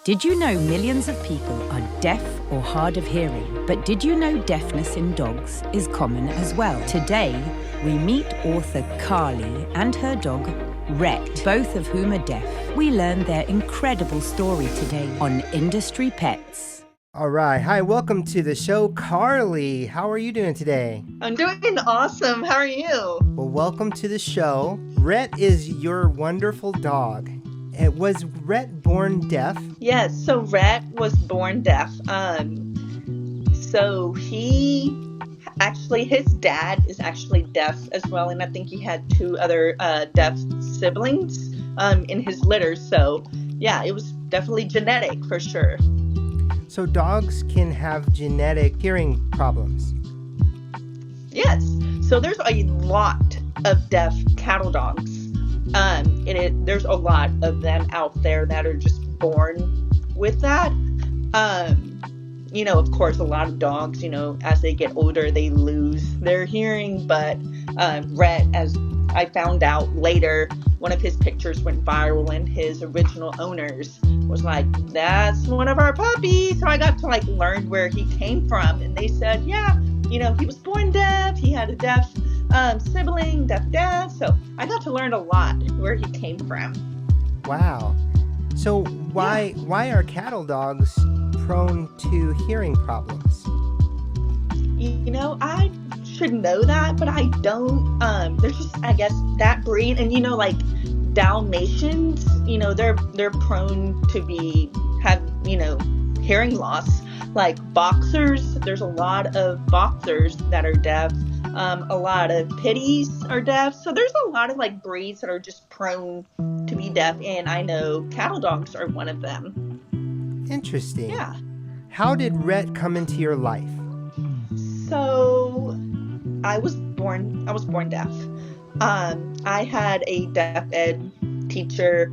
Did you know millions of people are deaf or hard of hearing? But did you know deafness in dogs is common as well? Today, we meet author Karlie and her dog, Rhett, both of whom are deaf. We learn their incredible story today on Industry Pets. All right. Hi, welcome to the show, Karlie. How are you doing today? I'm doing awesome. How are you? Well, welcome to the show. Rhett is your wonderful dog. Was Rhett born deaf? Yes, so Rhett was born deaf. So his dad is actually deaf as well, and I think he had two other deaf siblings in his litter. So yeah, it was definitely genetic for sure. So dogs can have genetic hearing problems. Yes, so there's a lot of deaf cattle dogs. There's a lot of them out there that are just born with that. Of course, a lot of dogs, as they get older, they lose their hearing. But Rhett, as I found out later, one of his pictures went viral, and his original owners was like, "That's one of our puppies." So I got to learn where he came from, and they said, "Yeah, he was born deaf. He had a deaf sibling, deaf dad." So I got to learn a lot where he came from. Wow. So why are cattle dogs prone to hearing problems? I should know that, but I don't. There's just, I guess, that breed, and Dalmatians, they're prone to have hearing loss. Like boxers, there's a lot of boxers that are deaf. A lot of pitties are deaf. So there's a lot of breeds that are just prone to be deaf, and I know cattle dogs are one of them. Interesting. Yeah. How did Rhett come into your life? So I was born deaf. I had a deaf ed teacher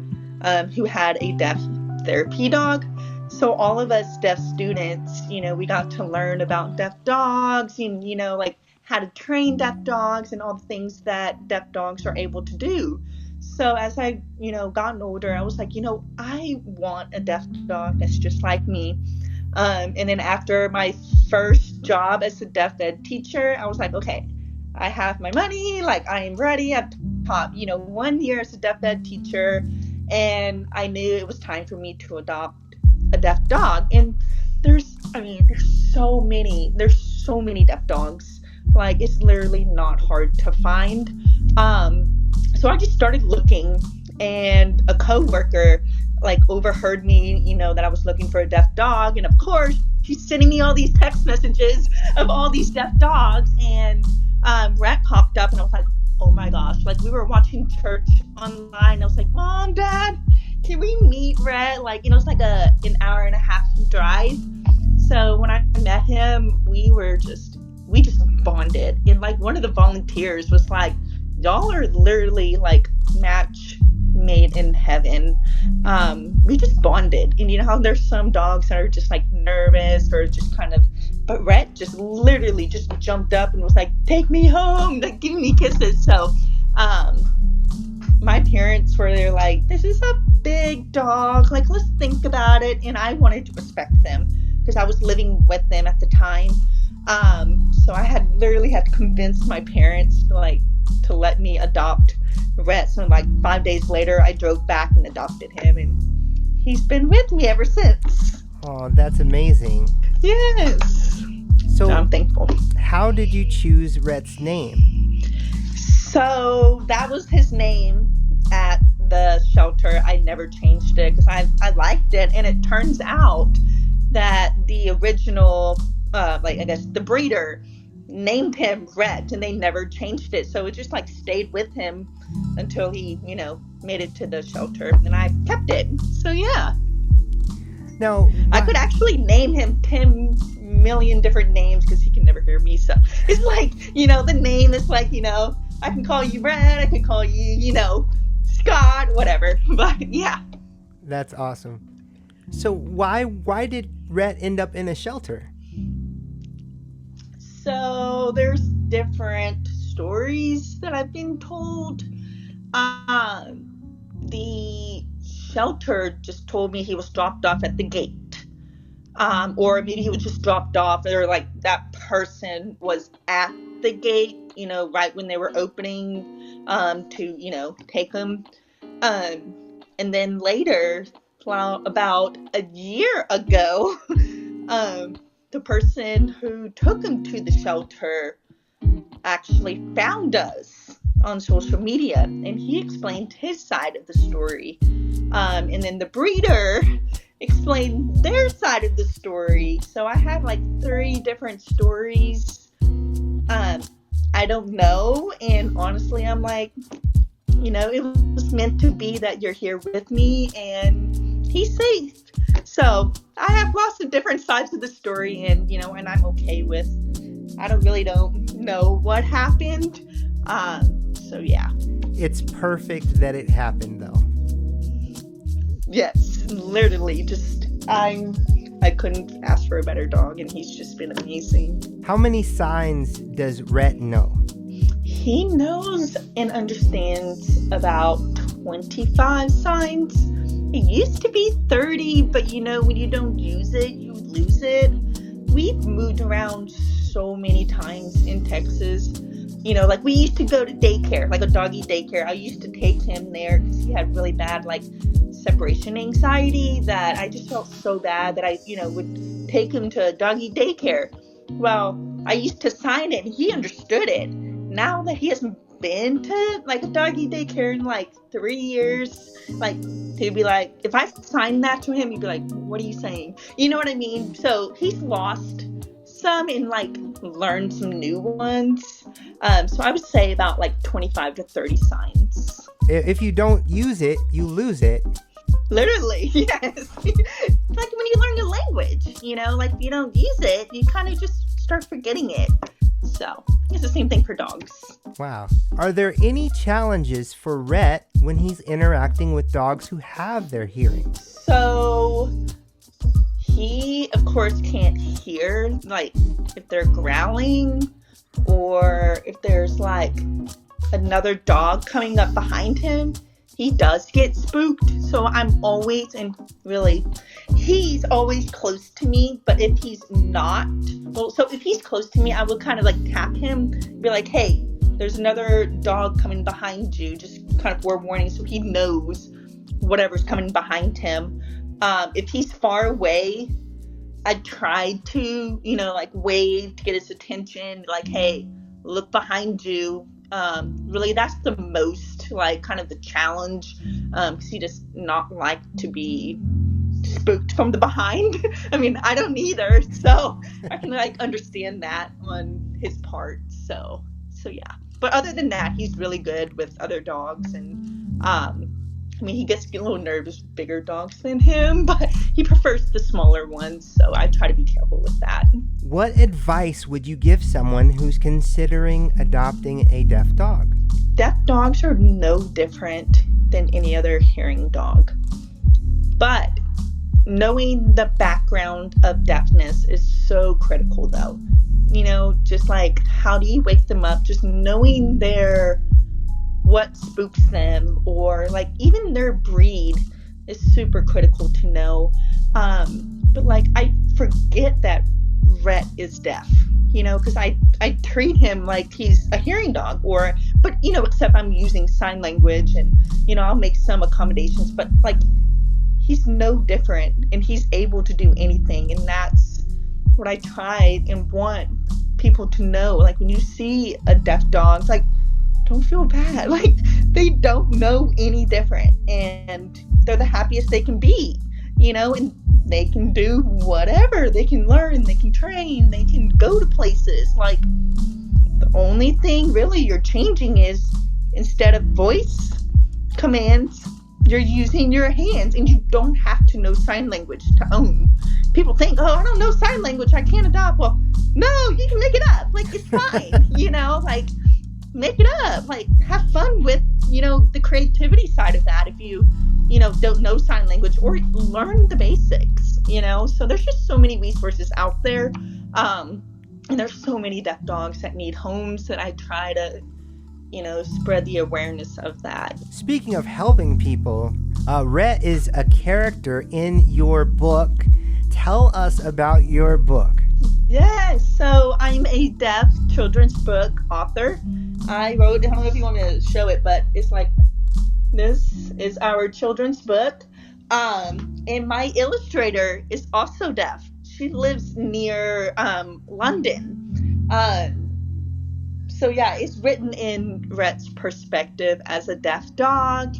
who had a deaf therapy dog. So all of us deaf students, we got to learn about deaf dogs and, how to train deaf dogs and all the things that deaf dogs are able to do. So as I, gotten older, I was like, I want a deaf dog that's just like me. And then after my first job as a deaf ed teacher, I was like, okay, I have my money, I am ready. I've taught, 1 year as a deaf ed teacher, and I knew it was time for me to adopt a deaf dog. And there's so many deaf dogs. It's literally not hard to find. So I just started looking, and a coworker overheard me, that I was looking for a deaf dog. And of course, she's sending me all these text messages of all these deaf dogs. And Rhett popped up, and I was like, oh my gosh. We were watching church online. I was like, Mom, Dad, can we meet Rhett? It's an hour and a half drive. So when I met him, we just bonded. And one of the volunteers was like, y'all are literally match made in heaven. We just bonded. And how there's some dogs that are just nervous or just but Rhett just literally just jumped up and was like, take me home, giving me kisses. So my parents were there this is a big dog, let's think about it. And I wanted to respect them because I was living with them at the time. So I literally had to convince my parents to let me adopt Rhett. So 5 days later, I drove back and adopted him, and he's been with me ever since. Oh, that's amazing. Yes. So I'm thankful. How did you choose Rhett's name? So that was his name at the shelter. I never changed it because I liked it, and it turns out that the original the breeder named him Rhett, and they never changed it. So it just stayed with him until he, made it to the shelter, and I kept it. So yeah. Now, I could actually name him 10 million different names because he can never hear me. So it's the name is I can call you Rhett, I can call you, Scott, whatever. But yeah. That's awesome. So why did Rhett end up in a shelter? So there's different stories that I've been told. The shelter just told me he was dropped off at the gate. Or maybe he was just dropped off, or like that person was at the gate, right when they were opening to, take him. And then later, about a year ago, the person who took him to the shelter actually found us on social media, and he explained his side of the story. And then the breeder explained their side of the story. So I have like 3 different stories. I don't know. And honestly, I'm like, it was meant to be that you're here with me, and he's safe. So I have lots of different sides of the story, and, and I'm okay with, I don't know what happened. So yeah. It's perfect that it happened, though. Yes, literally, just I couldn't ask for a better dog, and he's just been amazing. How many signs does Rhett know? He knows and understands about 25 signs. It used to be 30, but when you don't use it, you lose it. We've moved around so many times in Texas. Like we used to go to daycare, like a doggy daycare. I used to take him there because he had really bad, like, separation anxiety, that I just felt so bad that I, would take him to a doggy daycare. Well, I used to sign it and he understood it. Now that he hasn't been to like a doggy daycare in like 3 years, like, he'd be like, if I signed that to him, he'd be like, what are you saying? You know what I mean? So he's lost some and like learned some new ones. So I would say about like 25 to 30 signs. If you don't use it, you lose it. Literally, yes. Like when you learn a language, like if you don't use it, you kind of just start forgetting it. So it's the same thing for dogs. Wow. Are there any challenges for Rhett when he's interacting with dogs who have their hearing? So he, of course, can't hear, like, if they're growling or if there's, like, another dog coming up behind him. He does get spooked. So I'm always, and really, he's always close to me. But if he's not, so if he's close to me, I will kind of, like, tap him, be like, hey, there's another dog coming behind you. Just kind of forewarning so he knows whatever's coming behind him. If he's far away, I try to, like, wave to get his attention, like, hey, look behind you. Really, that's the most, like, kind of the challenge, because he does not like to be spooked from the behind. I mean, I don't either, so I can, like, understand that on his part. So yeah. But other than that, he's really good with other dogs, and I mean, he gets a little nervous with bigger dogs than him, but he prefers the smaller ones, so I try to be careful with that. What advice would you give someone who's considering adopting a deaf dog? Deaf dogs are no different than any other hearing dog. But knowing the background of deafness is so critical, though. Just like, how do you wake them up? Just knowing what spooks them, or like even their breed is super critical to know. But like, I forget that Rhett is deaf, because I treat him like he's a hearing dog, but except I'm using sign language, and I'll make some accommodations, but like, he's no different, and he's able to do anything. And that's what I try and want people to know. Like, when you see a deaf dog, like, don't feel bad. Like, they don't know any different, and they're the happiest they can be, and they can do whatever. They can learn, they can train, they can go to places. Like, the only thing really you're changing is, instead of voice commands, you're using your hands, and you don't have to know sign language to own. People think, oh, I don't know sign language, I can't adopt. Well, no, you can make it up. Like, it's fine, like, make it up. Like, have fun with, the creativity side of that if you, don't know sign language, or learn the basics, So there's just so many resources out there. And there's so many deaf dogs that need homes that I try to, spread the awareness of that. Speaking of helping people, Rhett is a character in your book. Tell us about your book. Yes, so I'm a deaf children's book author. I don't know if you want me to show it, but it's like, this is our children's book. And my illustrator is also deaf. She lives near London. So yeah, it's written in Rhett's perspective as a deaf dog,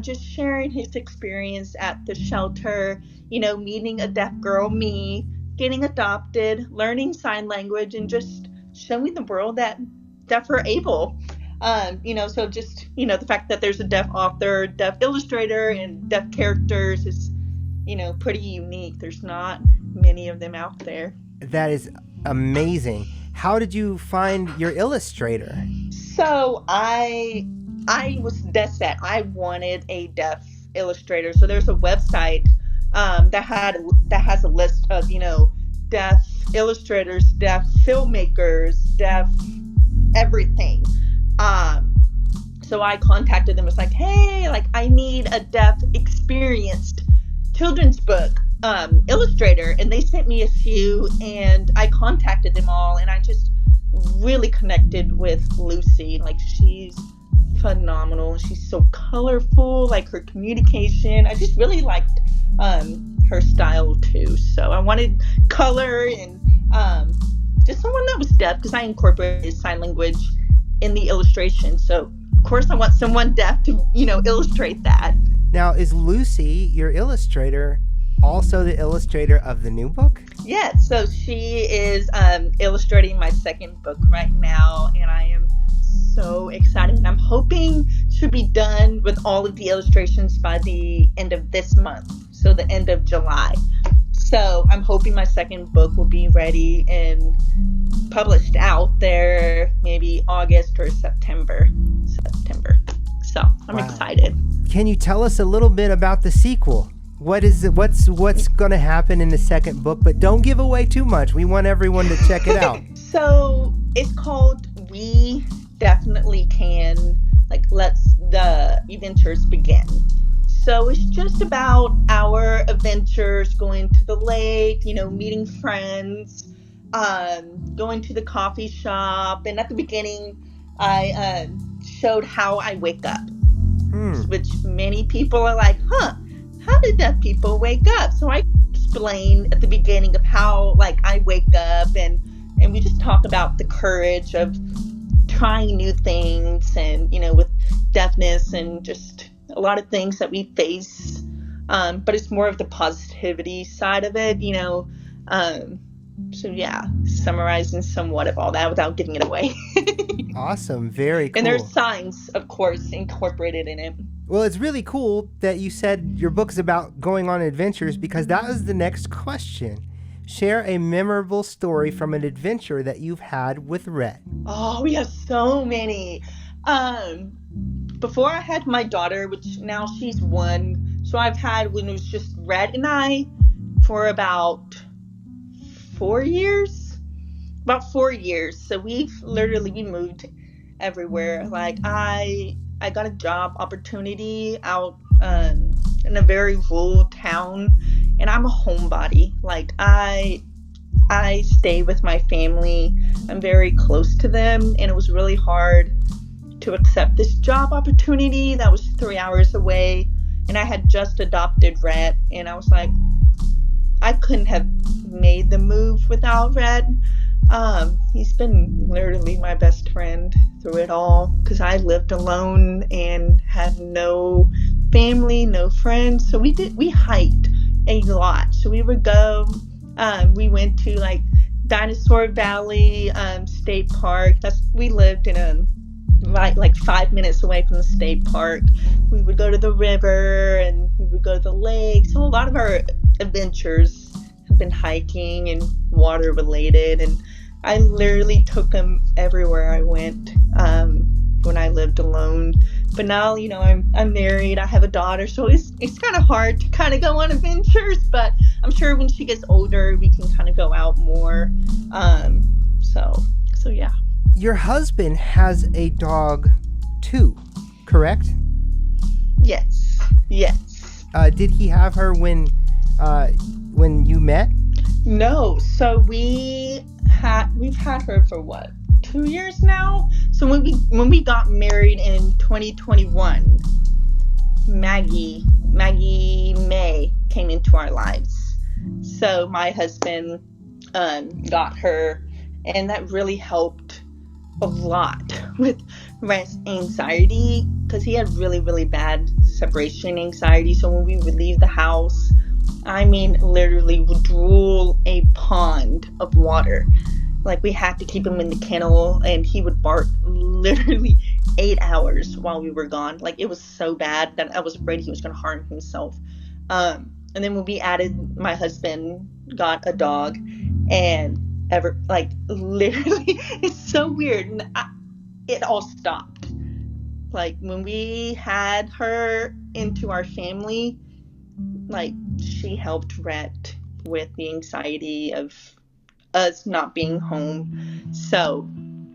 just sharing his experience at the shelter, meeting a deaf girl, me, getting adopted, learning sign language, and just showing the world that deaf are able. So just, the fact that there's a deaf author, deaf illustrator, and deaf characters is, pretty unique. There's not many of them out there. That is amazing. How did you find your illustrator? So I was dead set. I wanted a deaf illustrator. So there's a website that has a list of, deaf illustrators, deaf filmmakers, deaf everything. So I contacted them. It's like, hey, I need a deaf experienced children's book illustrator, and they sent me a few, and I contacted them all, and I just really connected with Lucy. She's phenomenal. She's so colorful, her communication. I just really liked her style too. So I wanted color and just someone that was deaf, because I incorporated sign language in the illustration. So of course I want someone deaf to, illustrate that. Now, is Lucy, your illustrator, also the illustrator of the new book? Yeah, so she is illustrating my second book right now, and I am so excited. I'm hoping she'll be done with all of the illustrations by the end of this month, so the end of July. So I'm hoping my second book will be ready and published out there maybe August or September. So I'm excited. Can you tell us a little bit about the sequel? What's going to happen in the second book? But don't give away too much. We want everyone to check it out. So it's called We Deaf-initely Can. Let's the adventures begin. So it's just about our adventures, going to the lake, meeting friends, going to the coffee shop. And at the beginning, I showed how I wake up, which many people are like, how did deaf people wake up? So I explained at the beginning of how I wake up, and we just talk about the courage of trying new things, and with deafness and just a lot of things that we face, but it's more of the positivity side of it, so yeah, summarizing somewhat of all that without giving it away. Awesome. Very cool. And there's signs, of course, incorporated in it. Well, it's really cool that you said your book is about going on adventures, because that was the next question. Share a memorable story from an adventure that you've had with Rhett. Oh, we have so many. Before I had my daughter, which now she's 1, so I've had when it was just Rhett and I for about 4 years. So we moved everywhere. I got a job opportunity out in a very rural town, and I'm a homebody. I stay with my family. I'm very close to them, and it was really hard to accept this job opportunity that was 3 hours away, and I had just adopted Rhett, and I was like, I couldn't have made the move without Rhett. He's been literally my best friend through it all, because I lived alone and had no family, no friends. So we hiked a lot. So we would go, we went to Dinosaur Valley State Park. We lived in 5 minutes away from the state park. We would go to the river, and we would go to the lake. So a lot of our adventures have been hiking and water related, and I literally took him everywhere I went when I lived alone. But now, I'm married, I have a daughter, so it's kind of hard to kind of go on adventures, but I'm sure when she gets older, we can kind of go out more. So yeah. your husband has a dog too, correct? Yes. Yes. Did he have her when you met? No. So we've had her for what? 2 years now. So when we got married in 2021, Maggie May came into our lives. So my husband got her, and that really helped a lot with Rhett's anxiety, because he had really, really bad separation anxiety. So when we would leave the house, I mean, literally would drool a pond of water. Like, we had to keep him in the kennel, and he would bark literally 8 hours while we were gone. Like, it was so bad that I was afraid he was going to harm himself. And then when we added, my husband got a dog, and literally, it's so weird. And it all stopped. Like, when we had her into our family, like, she helped Rhett with the anxiety of us not being home. So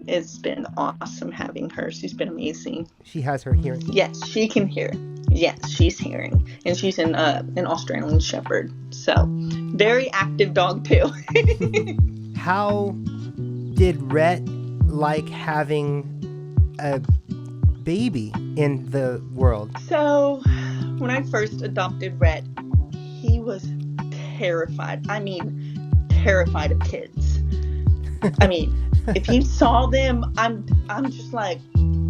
it's been awesome having her. She's been amazing. She has her hearing. Yes, she can hear. Yes, she's hearing. And she's an Australian Shepherd. So very active dog too. How did Rhett like having a baby in the world? So when I first adopted Rhett, he was terrified. I mean, terrified of kids. I mean, if he saw them, I'm just like,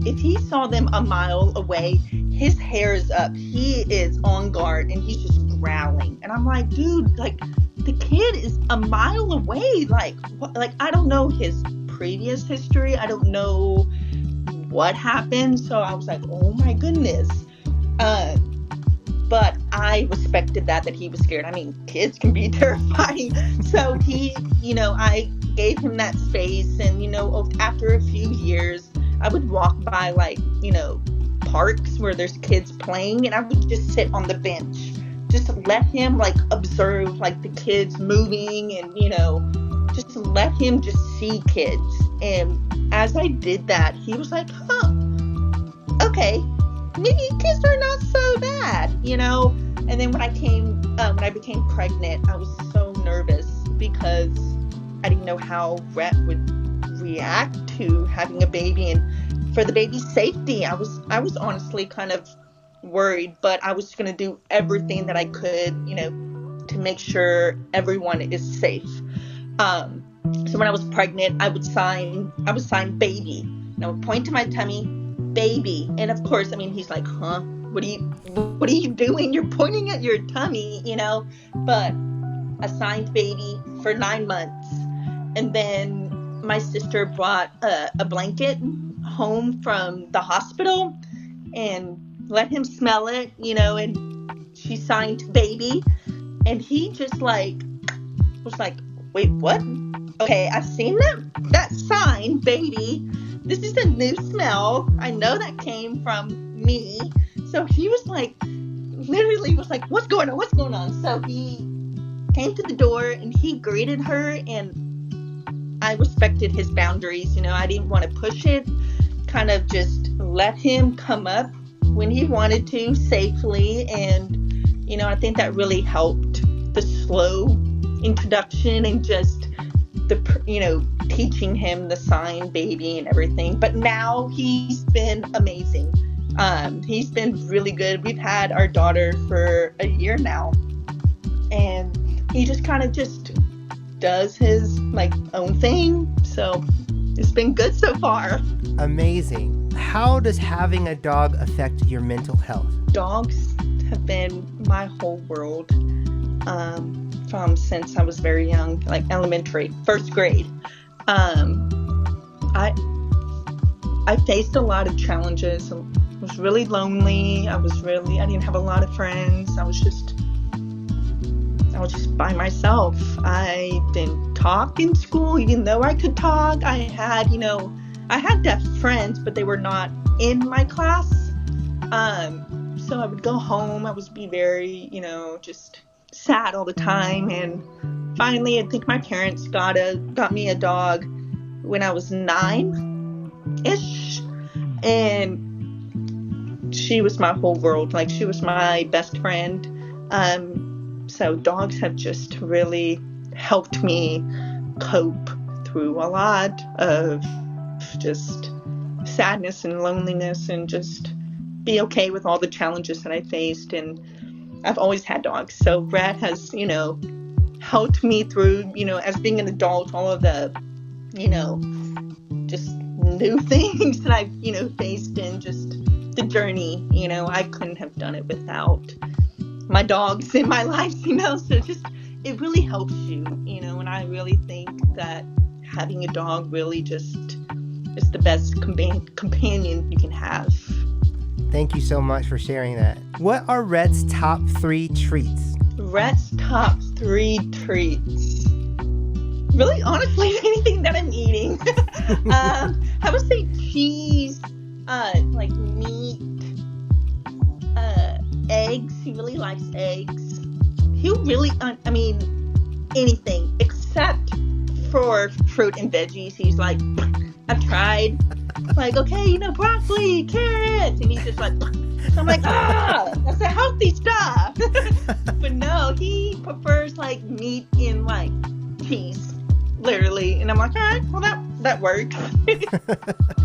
if he saw them a mile away, his hair is up. He is on guard, and he's just growling. And I'm like, dude, like, the kid is a mile away. Like, what? Like, I don't know his previous history. I don't know what happened. So I was like, oh my goodness. But I respected that he was scared. I mean, kids can be terrifying. So he, I gave him that space. And, after a few years, I would walk by, like, parks where there's kids playing. And I would just sit on the bench. Just let him, like, observe, like, the kids moving. And, just let him just see kids. And as I did that, he was like, okay. Maybe kids are not so bad, And then when I became pregnant, I was so nervous because I didn't know how Rhett would react to having a baby, and for the baby's safety, I was honestly kind of worried, but I was going to do everything that I could, to make sure everyone is safe. So when I was pregnant, I would sign baby, and I would point to my tummy, baby. And of course, I mean, he's like, huh? What are you doing? You're pointing at your tummy, But I signed baby for 9 months. And then my sister brought a blanket home from the hospital and let him smell it, and she signed baby. And he just was like, wait, what? Okay, I've seen that sign, baby. This is a new smell. I know that came from me. So he was like, literally was like, what's going on? What's going on? So he came to the door and he greeted her, and I respected his boundaries. I didn't want to push it, kind of just let him come up when he wanted to safely. And, I think that really helped the slow introduction and just teaching him the sign baby and everything. But now he's been amazing. He's been really good. We've had our daughter for a year now, and he just kind of just does his own thing. So it's been good so far. Amazing. How does having a dog affect your mental health? Dogs have been my whole world. From since I was very young, like elementary, first grade. I faced a lot of challenges. I was really lonely. I didn't have a lot of friends. I was just by myself. I didn't talk in school, even though I could talk. I had deaf friends, but they were not in my class. So I would go home. I would be very, just sad all the time. And finally, I think my parents got me a dog when I was 9. ish, and she was my whole world. Like, she was my best friend. So dogs have just really helped me cope through a lot of just sadness and loneliness, and just be okay with all the challenges that I faced. And I've always had dogs. So Rhett has, helped me through, as being an adult, all of the, just new things that I've, faced, and just the journey. I couldn't have done it without my dogs in my life, so just, it really helps you, and I really think that having a dog really just is the best companion you can have. Thank you so much for sharing that. What are Rhett's top 3 treats? Rhett's top 3 treats. Really, honestly, anything that I'm eating. I would say cheese, like meat, eggs. He really likes eggs. He'll really, anything except for fruit and veggies. He's like, I've tried. Like, okay, broccoli, carrots, and he's just like, so I'm like, that's the healthy stuff. But no, he prefers like meat and like cheese, literally. And I'm like, all right, well that works.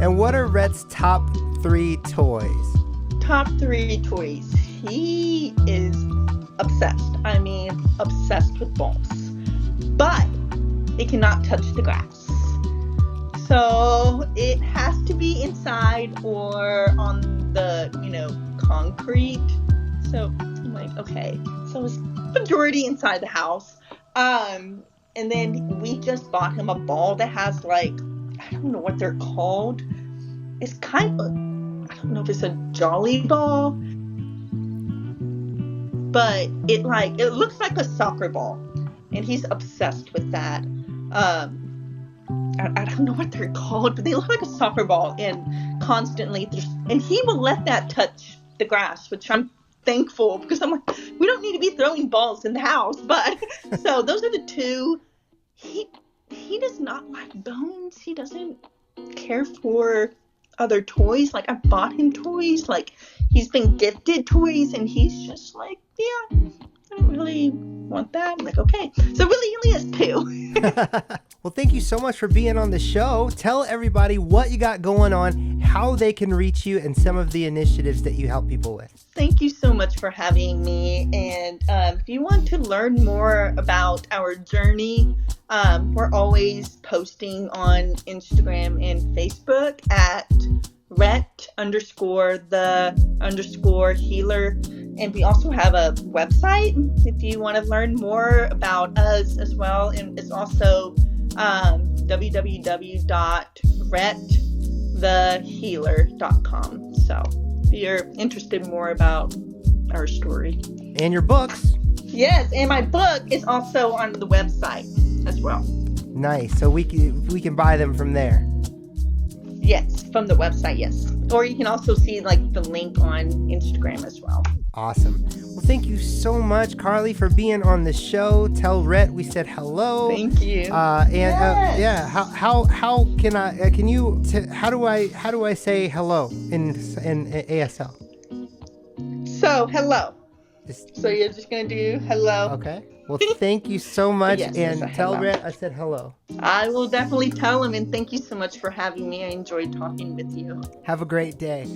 And what are Rhett's top 3 toys? Top 3 toys. He is obsessed. Obsessed with balls. But it cannot touch the grass. So it has to be inside or on the, concrete. So I'm like, okay. So it's majority inside the house. And then we just bought him a ball that has like, I don't know what they're called. It's kind of, I don't know if it's a jolly ball, but it looks like a soccer ball, and he's obsessed with that. I don't know what they're called, but they look like a soccer ball, and constantly and he will let that touch the grass, which I'm thankful, because I'm like, we don't need to be throwing balls in the house. But so those are the 2. He does not like bones. He doesn't care for other toys. Like, I bought him toys, like he's been gifted toys, and he's just like, yeah, I don't really want that. I'm like, okay. So really he only has 2. Well, thank you so much for being on the show. Tell everybody what you got going on, how they can reach you, and some of the initiatives that you help people with. Thank you so much for having me. And if you want to learn more about our journey, we're always posting on Instagram and Facebook at Rhett_the_healer. And we also have a website if you want to learn more about us as well. And it's also www.rhettthehealer.com. So if you're interested more about our story. And your books. Yes, and my book is also on the website as well. Nice. So we can buy them from there. Yes, from the website, yes. Or you can also see like the link on Instagram as well. Awesome. Well, thank you so much, Karlie, for being on the show. Tell Rhett we said hello. Thank you. Yeah. How can I? How do I say hello in ASL? So hello. So you're just gonna do hello. Okay. Well, thank you so much, Yes, and tell hello. Rhett I said hello. I will definitely tell him, and thank you so much for having me. I enjoyed talking with you. Have a great day.